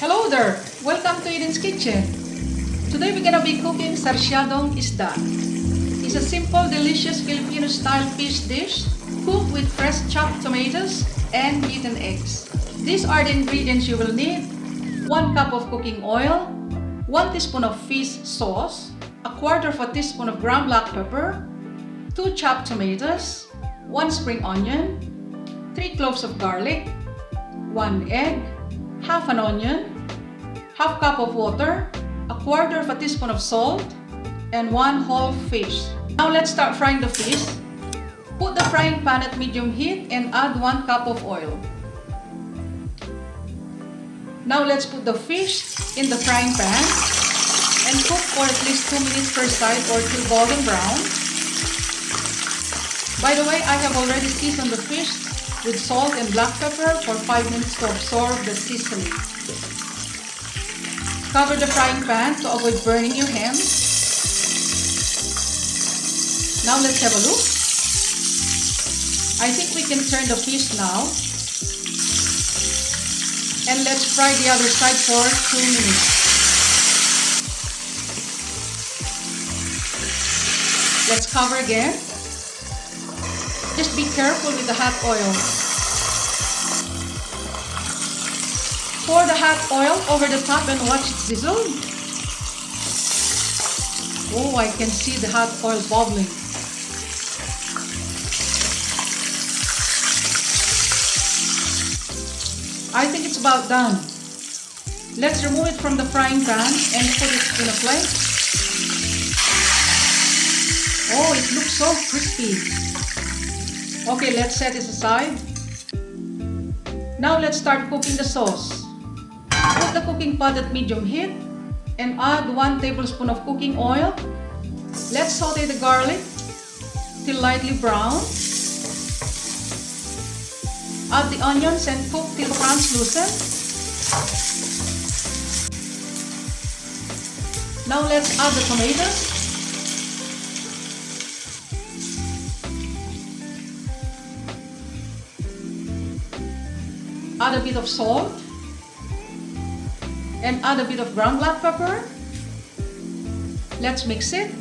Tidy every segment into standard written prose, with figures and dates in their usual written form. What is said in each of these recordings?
Hello there! Welcome to Eden's Kitchen. Today we're gonna be cooking Sarciadong Isda. It's a simple, delicious Filipino-style fish dish cooked with fresh chopped tomatoes and beaten eggs. These are the ingredients you will need: 1 cup of cooking oil, 1 teaspoon of fish sauce, 1/4 teaspoon of ground black pepper, 2 chopped tomatoes, 1 spring onion, 3 cloves of garlic, 1 egg, half an onion, half cup of water, 1/4 teaspoon of salt, and 1 whole fish. Now let's start frying the fish. Put the frying pan at medium heat and add 1 cup of oil. Now let's put the fish in the frying pan and cook for at least 2 minutes per side or till golden brown. By the way, I have already seasoned the fish with salt and black pepper for 5 minutes to absorb the seasoning. Cover the frying pan to avoid burning your hands. Now let's have a look. I think we can turn the fish now. And let's fry the other side for 2 minutes. Let's cover again. Just be careful with the hot oil. Pour the hot oil over the top and watch it sizzle. Oh, I can see the hot oil bubbling. I think it's about done. Let's remove it from the frying pan and put it in a plate. Oh, it looks so crispy. Okay, let's set it aside. Now let's start cooking the sauce. Put the cooking pot at medium heat and add 1 tablespoon of cooking oil. Let's saute the garlic till lightly brown. Add the onions and cook till translucent. Now let's add the tomatoes. Add a bit of salt and add a bit of ground black pepper. Let's mix it.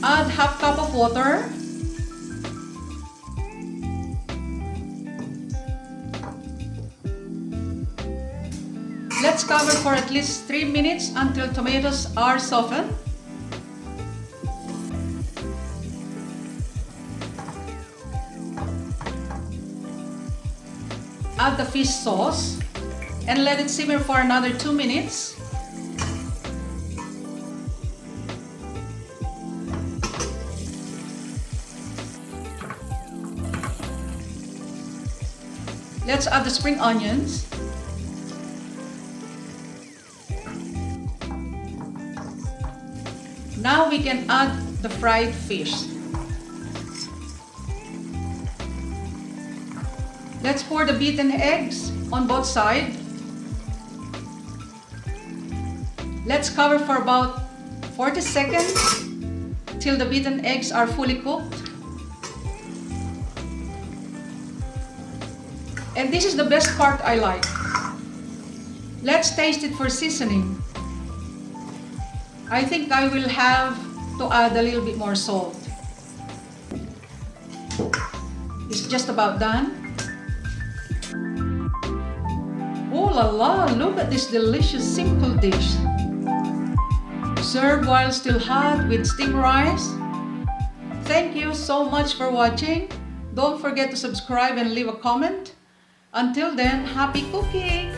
Add half cup of water. Let's cover for at least 3 minutes until tomatoes are softened. Add the fish sauce and let it simmer for another 2 minutes. Let's add the spring onions. Now we can add the fried fish. Let's pour the beaten eggs on both sides. Let's cover for about 40 seconds till the beaten eggs are fully cooked. And this is the best part I like. Let's taste it for seasoning. I think I will have to add a little bit more salt. It's just about done. Oh la la, look at this delicious simple dish. Served while still hot with steamed rice. Thank you so much for watching. Don't forget to subscribe and leave a comment. Until then, happy cooking!